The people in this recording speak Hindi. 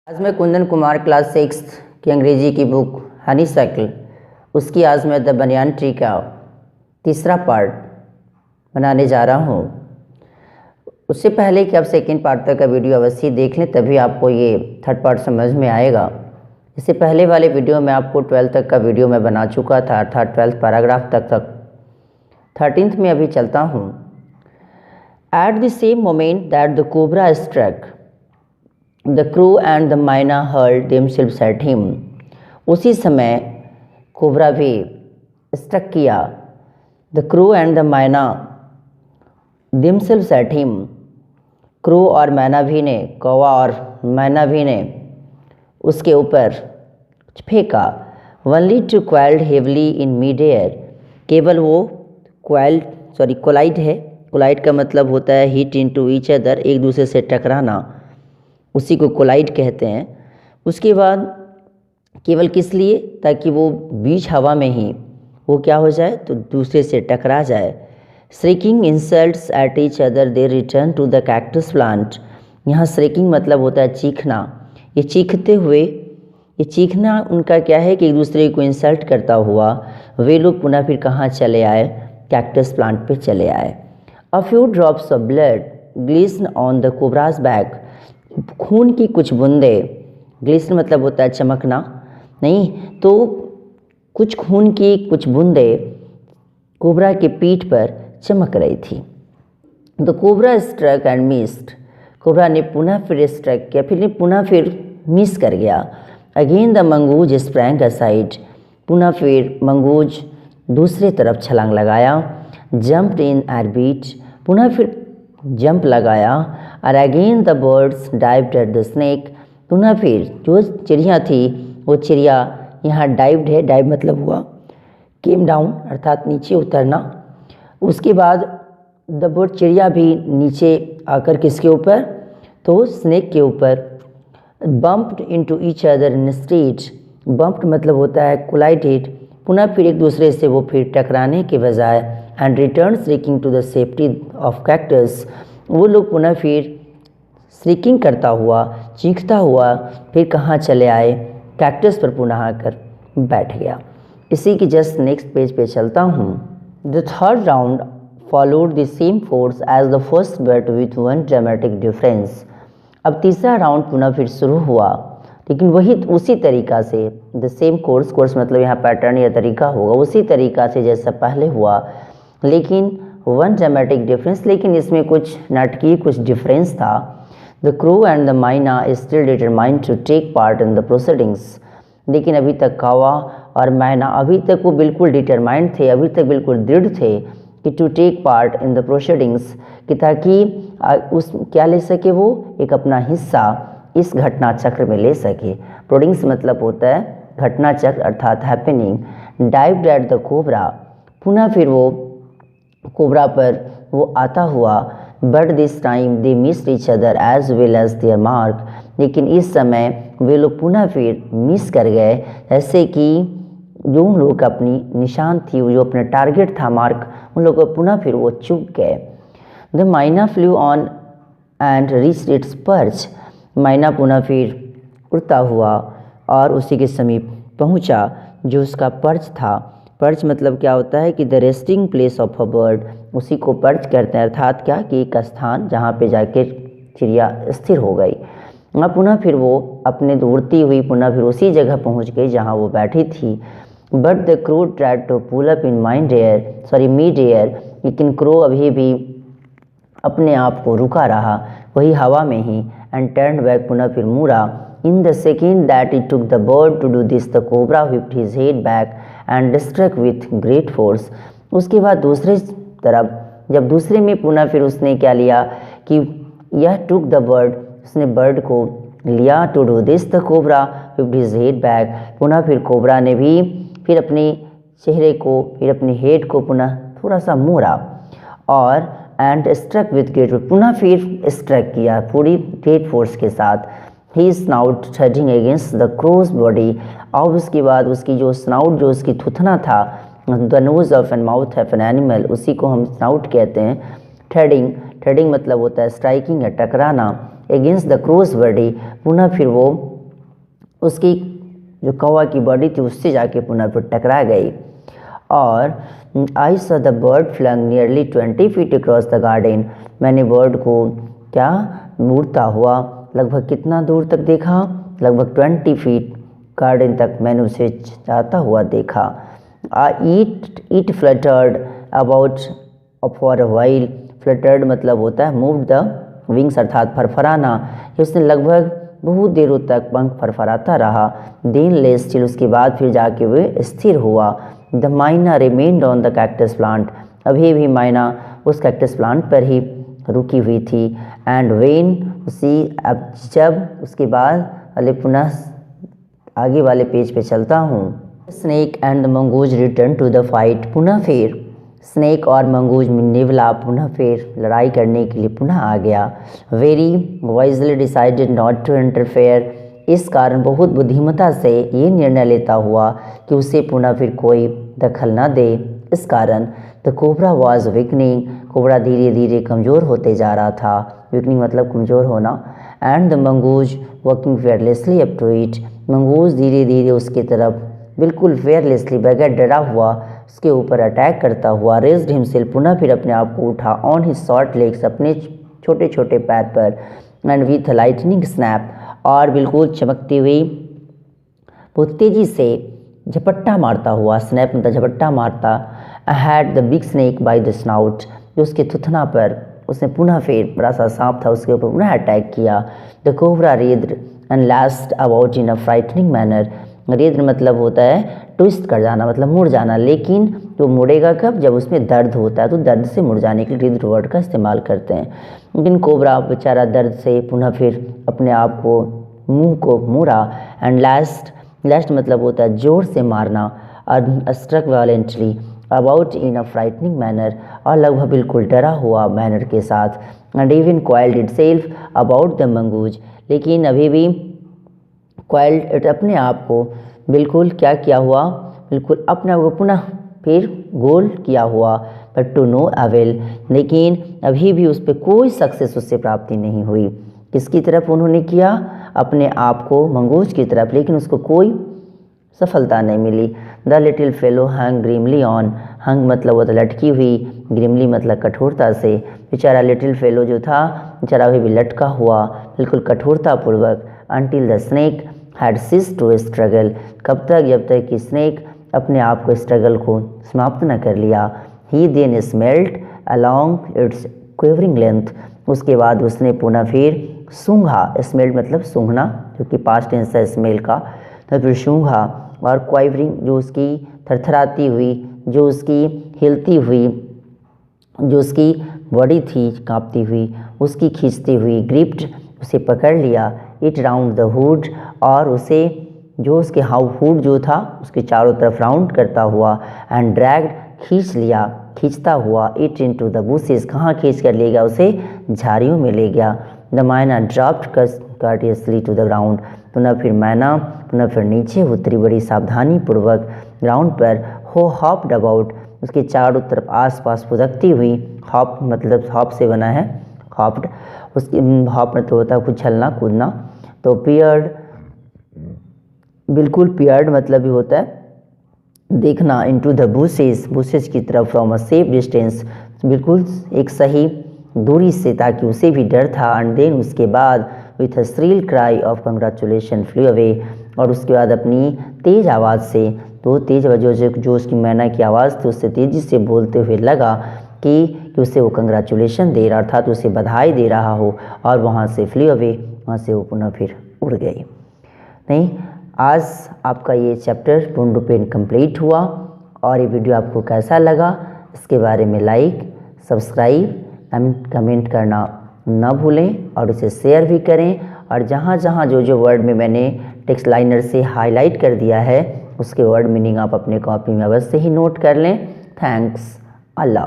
आज मैं कुंदन कुमार क्लास 6 की अंग्रेजी की बुक हनी साइकिल उसकी आज मैं द बनियान ट्री का तीसरा पार्ट बनाने जा रहा हूँ। उससे पहले कि आप सेकेंड पार्ट तक का वीडियो अवश्य देख लें, तभी आपको ये थर्ड पार्ट समझ में आएगा। इससे पहले वाले वीडियो में आपको 12th तक का वीडियो मैं बना चुका था, अर्थात 12th पैराग्राफ तक 13th में अभी चलता हूँ। At the same moment that the cobra struck The crew and the myna hurled themselves at him. उसी समय कोबरा भी स्ट्रक किया। The crew and the myna themselves at him. Crew और मैना भी ने, कौवा और मैना भी ने उसके ऊपर फेंका। Only to collide heavily in mid-air. केवल वो कोलाइड है। कोलाइड का मतलब होता है हीट इनटू ईच अदर, एक दूसरे से टकराना, उसी को कोलाइड कहते हैं। उसके बाद केवल किस लिए, ताकि वो बीच हवा में ही वो क्या हो जाए तो दूसरे से टकरा जाए। Shrieking insults at each other they return to the cactus plant. यहाँ श्रीकिंग मतलब होता है चीखना। ये चीखते हुए, ये चीखना उनका क्या है कि एक दूसरे को इंसल्ट करता हुआ वे लोग पुनः फिर कहाँ चले आए, कैक्टस प्लांट पे चले आए। A few drops of blood glisten on the cobras back. खून की कुछ बूंदे, ग्लिसन मतलब होता है चमकना, नहीं तो कुछ खून की कुछ बूंदे कोबरा के पीठ पर चमक रही थी। The cobra struck and missed. Cobra ने पुनः फिर स्ट्रक किया, पुनः फिर मिस कर गया। Again the mongoose sprang aside. पुनः फिर मंगूज दूसरे तरफ छलांग लगाया। जंप्ड इन एट बीट। पुनः फिर जंप लगाया। और again the birds dived at the snake. पुनः फिर जो चिड़िया थी वो चिड़िया यहाँ डाइव्ड है, डाइव मतलब हुआ केम डाउन अर्थात नीचे उतरना। उसके बाद द बर्ड चिड़िया भी नीचे आकर किसके ऊपर, तो स्नेक के ऊपर। Bumped into each other in street. Bumped मतलब होता है कोलाइडेड, पुनः फिर एक दूसरे से वो फिर टकराने के बजाय। And return shrieking to the safety of cactus. वो लोग पुनः फिर श्रीकिंग करता हुआ, चीखता हुआ फिर कहाँ चले आए, कैक्टस पर पुनः आकर बैठ गया। इसी की जस्ट नेक्स्ट पेज पे चलता हूँ। The third round followed the same course as the first but with one dramatic difference. अब तीसरा राउंड पुनः फिर शुरू हुआ, लेकिन वही उसी तरीका से, द सेम कोर्स मतलब यहाँ पैटर्न या तरीका होगा, उसी तरीका से जैसा पहले हुआ, लेकिन वन ड्रामेटिक डिफरेंस, लेकिन इसमें कुछ नाटकीय कुछ डिफरेंस था। The crew and the myna still determined to take part in the proceedings. लेकिन अभी तक कौवा और मैना अभी तक वो बिल्कुल डिटरमाइंड थे, अभी तक बिल्कुल दृढ़ थे कि to take part in the proceedings, कि ताकि उस क्या ले सके, वो एक अपना हिस्सा इस घटना चक्र में ले सके। प्रोडिंग्स मतलब होता है घटना चक्र अर्थात happening. Dived at the cobra. पुनः फिर वो कोबरा पर वो आता हुआ। But this time they missed each other as well as their mark. लेकिन इस समय वे लोग पुनः फिर मिस कर गए, ऐसे कि जो उन लोगों का अपनी निशान थी, जो अपना टारगेट था मार्क, उन लोगों को पुनः फिर वो चूक गए। द माइना flu on and reached it's perch. माइना पुनः फिर उड़ता हुआ और उसी के समीप पहुंचा जो उसका पर्च था। पर्च मतलब क्या होता है कि the resting place of a bird, उसी को पर्च करते हैं, अर्थात क्या कि एक स्थान जहाँ पे जाके चिड़िया स्थिर हो गई। और पुनः फिर वो अपने उड़ती हुई पुनः फिर उसी जगह पहुँच गई जहाँ वो बैठी थी। But the crew tried to pull up in mid air. लेकिन क्रू अभी भी अपने आप को रुका रहा वही हवा में ही। एंड टर्न बैक, पुनः फिर मुड़ा। In the second that it took the bird to do this the cobra whipped his head back and struck with great force. उसके बाद दूसरे तरफ जब दूसरे में पुनः फिर उसने क्या लिया कि यह टुक द बर्ड, उसने बर्ड को लिया, to do this the cobra whipped his head back. पुनः फिर कोबरा ने भी फिर अपने चेहरे को, फिर अपने हेड को पुनः थोड़ा सा मोड़ा और एंड स्ट्रक विथ ग्रेट, पुनः फिर स्ट्रक किया पूरी ग्रेट फोर्स के साथ। He snout threading against the crow's body. और उसके बाद उसकी जो स्नाउट, जो उसकी थुथना था, the nose of an mouth of an animal, उसी को हम स्नाउट कहते हैं। थ्रेडिंग मतलब होता है स्ट्राइकिंग या टकराना। अगेंस्ट द क्रोज बॉडी, पुनः फिर वो उसकी जो कौवा की बॉडी थी उससे जाके पुनः फिर टकरा गई। और I saw the bird flung nearly 20 feet across the garden, मैंने बर्ड को क्या उड़ता हुआ लगभग कितना दूर तक देखा, लगभग 20 feet गार्डन तक मैंने उसे जाता हुआ देखा। It fluttered about for a while, fluttered मतलब होता है मूव द विंग्स अर्थात फरफराना, उसने लगभग बहुत देरों तक पंख फरफराता रहा। देन ले स्टिल, उसके बाद फिर जाके वे स्थिर हुआ। द माइना remained on the cactus plant, अभी भी माइना उस कैक्टस प्लांट पर ही रुकी हुई थी। एंड वेन उसी अब जब उसके बाद अले पुनः आगे वाले पेज पे चलता हूँ। Snake and the mongoose return to the fight, पुनः फिर स्नेक और मंगूज निवला पुनः फिर लड़ाई करने के लिए पुनः आ गया। Very wisely decided not to interfere, इस कारण बहुत बुद्धिमता से ये निर्णय लेता हुआ कि उसे पुनः फिर कोई दखल न दे। इस कारण the cobra was weakening, cobra धीरे धीरे कमज़ोर होते जा रहा था, वीकनिंग मतलब कमज़ोर होना। And the mongoose working fearlessly up to it, mongoose धीरे धीरे उसकी तरफ बिल्कुल फेयरलेसली बगैर डरा हुआ उसके ऊपर अटैक करता हुआ। रेज्ड हिमसेल्फ, पुनः फिर अपने आप को उठा। ऑन हिज शॉर्ट लेग्स, अपने छोटे छोटे पैर पर। एंड विथ लाइटनिंग स्नैप, और बिल्कुल चमकती हुई बहुत तेज़ी से झपट्टा मारता हुआ, स्नैप मतलब झपट्टा मारता। Had the big snake by the snout, जो उसके थुथना पर उसने पुनः फिर बड़ा सा सांप था उसके ऊपर पुनः अटैक किया। The cobra reared and lashed about in a frightening manner, reared मतलब होता है ट्विस्ट कर जाना मतलब मुड़ जाना, लेकिन जो मुड़ेगा कब, जब उसमें दर्द होता है, तो दर्द से मुड़ जाने के लिए रेद्र वर्ड का इस्तेमाल करते हैं। लेकिन कोबरा बेचारा दर्द से पुनः फिर अपने आप को मुंह को मुड़ा। एंड लास्ट मतलब होता है जोर से मारना। और struck violently about in a frightening manner, और लगभग बिल्कुल डरा हुआ मैनर के साथ। And even coiled itself about the mongoose, लेकिन अभी भी क्वाइल्ड अपने आप को बिल्कुल क्या किया हुआ, बिल्कुल अपने आप को पुनः फिर गोल किया हुआ। बट टू नो अवेल, लेकिन अभी भी उस पर कोई सक्सेस उससे प्राप्ति नहीं हुई। किसकी तरफ उन्होंने किया, अपने आप को मंगूज की तरफ, लेकिन उसको कोई सफलता नहीं मिली। The little fellow hung grimly on, hung मतलब वो लटकी हुई, ग्रीमली मतलब कठोरता से। बेचारा लिटिल फेलो जो था बेचारा अभी भी लटका हुआ बिल्कुल कठोरतापूर्वक। Until the snake had ceased to struggle, कब तक, जब तक कि स्नेक अपने आप को स्ट्रगल को समाप्त न कर लिया। He then smelt along its quivering length, उसके बाद उसने पुनः फिर सूंघा, स्मेल्ट मतलब सूंघना जो कि पास्ट टेंस है स्मेल का, तो फिर सूंघा। और क्वाइवरिंग जो उसकी थरथराती हुई, जो उसकी हिलती हुई, जो उसकी बॉडी थी कांपती हुई, उसकी खींचती हुई, ग्रिप्ड उसे पकड़ लिया। इट राउंड द हुड, और उसे जो उसके हुड जो था उसके चारों तरफ राउंड करता हुआ। एंड ड्रैग्ड खींच लिया, खींचता हुआ। इट इनटू द बुशेस, कहाँ खींच कर ले गया उसे, झाड़ियों में ले गया। द माइना ड्रॉप्ड कर्टियसली टू द ग्राउंड, पुनः फिर मैना पुनः फिर नीचे उतरी बड़ी सावधानी पूर्वक ग्राउंड पर। हो हॉप्ड अबाउट, उसके चारों तरफ आसपास फुदकती हुई। हॉप मतलब हॉप से बना है हॉप्ड, उसकी हॉप मतलब होता है उछलना कूदना। तो पियर्ड, बिल्कुल पियर्ड मतलब भी होता है देखना। इनटू द बुशेस, बुशेस की तरफ फ्रॉम अ सेफ डिस्टेंस, बिल्कुल एक सही दूरी से ताकि उसे भी डर था। एंड देन उसके बाद with a Srila cry of congratulation flu away, और उसके बाद अपनी तेज़ आवाज़ से, तो तेज़ जो उसकी मैना की आवाज़ थी उससे तेज़ी से बोलते हुए लगा कि उसे वो कंग्रेचुलेशन दे रहा, अर्थात उसे बधाई दे रहा हो। और वहाँ से फ्लू अवे, वहाँ से वो पुनः फिर उड़ गई। नहीं, आज आपका ये चैप्टर पूर्ण रूपेण कंप्लीट हुआ। और ये वीडियो आपको कैसा लगा इसके बारे में लाइक, सब्सक्राइब एंड कमेंट करना न भूलें, और इसे शेयर भी करें। और जहाँ जहाँ जो वर्ड में मैंने टेक्स्ट लाइनर से हाईलाइट कर दिया है उसके वर्ड मीनिंग आप अपने कॉपी में अवश्य ही नोट कर लें। थैंक्स अल्लाह।